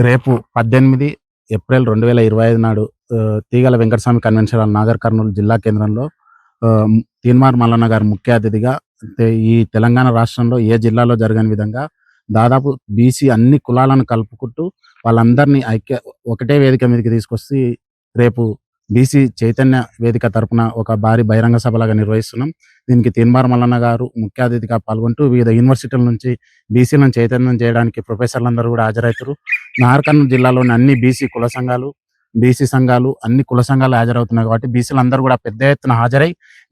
రేపు 18 ఏప్రిల్ 2025 నాడు తీగల వెంకటస్వామి కన్వెన్షన్ హాల్ నాగర్ కర్నూలు జిల్లా కేంద్రంలో తీన్మార్ మల్లన్న గారు ముఖ్య అతిథిగా ఈ తెలంగాణ రాష్ట్రంలో ఏ జిల్లాలో జరగని విధంగా దాదాపు బీసీ అన్ని కులాలను కలుపుకుంటూ వాళ్ళందరినీ ఒకటే వేదిక మీదకి తీసుకొచ్చి రేపు బీసీ చైతన్య వేదిక తరపున ఒక భారీ బహిరంగ సభలాగా నిర్వహిస్తున్నాం. దీనికి తీన్మార్ మల్లన్న గారు ముఖ్య అతిథిగా పాల్గొంటూ వివిధ యూనివర్సిటీల నుంచి బీసీలను చైతన్యం చేయడానికి ప్రొఫెసర్లందరూ కూడా హాజరవుతారు. నాగర్ కర్నూలు జిల్లాలోని అన్ని బీసీ కుల సంఘాలు, బీసీ సంఘాలు, అన్ని కుల సంఘాలు హాజరవుతున్నాయి కాబట్టి బీసీలందరూ కూడా పెద్ద ఎత్తున హాజరై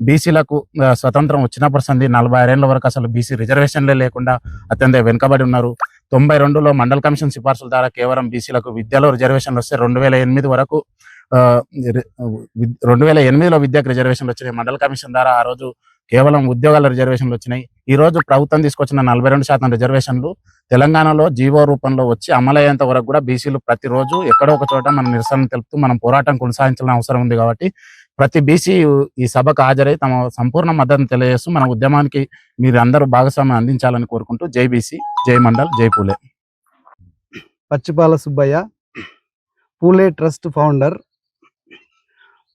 బీసీలకు స్వతంత్రం వచ్చినప్పటి సంది 46 ఏళ్ల వరకు అసలు బీసీ రిజర్వేషన్లే లేకుండా అత్యంత వెనుకబడి ఉన్నారు. 92లో మండల్ కమిషన్ సిఫార్సుల ద్వారా కేవలం బీసీలకు విద్యలో రిజర్వేషన్లు వస్తే 2008 వరకు 2008లో విద్యకు రిజర్వేషన్లు వచ్చినాయి. మండల కమిషన్ ద్వారా ఆ రోజు కేవలం ఉద్యోగాల రిజర్వేషన్లు వచ్చినాయి. ఈ రోజు ప్రభుత్వం తీసుకొచ్చిన 42% రిజర్వేషన్లు తెలంగాణలో జీవో రూపంలో వచ్చి అమలయ్యేంత వరకు కూడా బీసీలు ప్రతిరోజు ఎక్కడో ఒక చోట మనం నిరసన తెలుపుతూ మనం పోరాటం కొనసాగించాల్సిన అవసరం ఉంది. కాబట్టి ప్రతి బీసీ ఈ సభకు హాజరై తమ సంపూర్ణ మద్దతును తెలియజేస్తూ మన ఉద్యమానికి మీరు అందరూ భాగస్వామ్యం అందించాలని కోరుకుంటూ జై బీసీ, జై మండల్, జై పూలే. పచ్చిపాల సుబ్బయ్య, పూలే ట్రస్ట్ ఫౌండర్.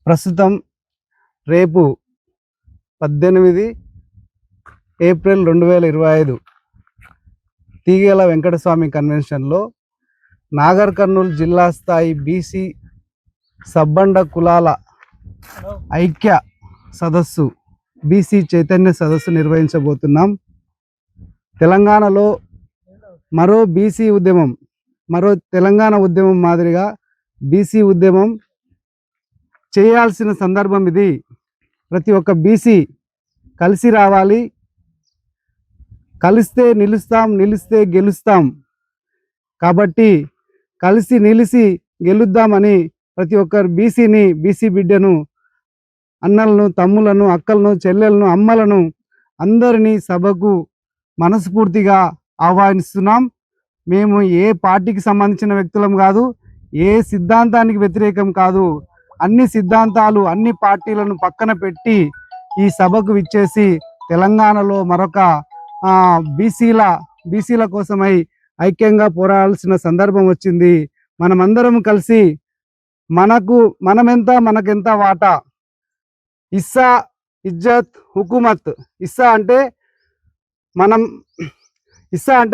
ప్రస్తుతం రేపు 18 ఏప్రిల్ 2025 తీగల వెంకటస్వామి కన్వెన్షన్లో నాగర్ కర్నూలు జిల్లా స్థాయి బీసీ సబ్బండ కులాల ఐక్య సదస్సు, బీసీ చైతన్య సదస్సు నిర్వహించబోతున్నాం. తెలంగాణలో మరో బీసీ ఉద్యమం, మరో తెలంగాణ ఉద్యమం మాదిరిగా బీసీ ఉద్యమం చేయాల్సిన సందర్భం ఇది. ప్రతి ఒక్క బీసీ కలిసి రావాలి. కలిస్తే నిలుస్తాం, నిలిస్తే గెలుస్తాం. కాబట్టి కలిసి నిలిసి గెలుద్దామని ప్రతి ఒక్కరు బీసీని, బీసీ బిడ్డను, అన్నలను, తమ్ములను, అక్కలను, చెల్లెలను, అమ్మలను అందరినీ సభకు మనస్ఫూర్తిగా ఆహ్వానిస్తున్నాం. మేము ఏ పార్టీకి సంబంధించిన వ్యక్తులం కాదు, ఏ సిద్ధాంతానికి వ్యతిరేకం కాదు. అన్ని సిద్ధాంతాలు, అన్ని పార్టీలను పక్కన పెట్టి ఈ సభకు విచ్చేసి తెలంగాణలో మరొక బీసీల కోసమై ఐక్యంగా పోరాడాల్సిన సందర్భం వచ్చింది. మనమందరం కలిసి మనమెంత మనకెంత వాటా, ఇస్సా ఇజ్జత్ హుకుమత్. ఇస్సా అంటే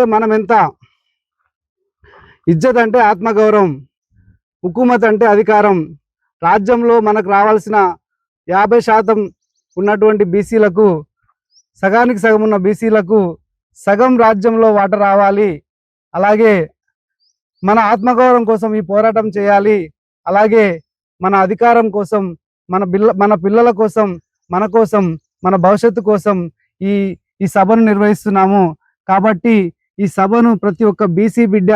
మనమెంత, ఇజ్జత్ అంటే ఆత్మగౌరవం, హుకుమత్ అంటే అధికారం. రాజ్యంలో మనకు రావాల్సిన 50% ఉన్నటువంటి బీసీలకు, సగానికి సగం ఉన్న బీసీలకు సగం రాజ్యంలో వాటా రావాలి. అలాగే మన ఆత్మగౌరవం కోసం ఈ పోరాటం చేయాలి. అలాగే మన అధికారం కోసం, మన పిల్లల కోసం, మన కోసం, మన భవిష్యత్తు కోసం ఈ సభను నిర్వహిస్తున్నాము. కాబట్టి ఈ సభను ప్రతి ఒక్క బీసీ బిడ్డ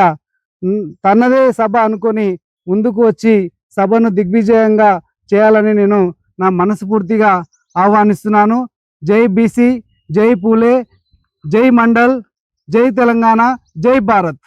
తనదే సభ అనుకొని ముందుకు వచ్చి సభను దిగ్విజయంగా చేయాలని నేను నా మనస్ఫూర్తిగా ఆహ్వానిస్తున్నాను. జై బీసీ, జై పూలే, జై మండల్, జై తెలంగాణ, జై భారత్.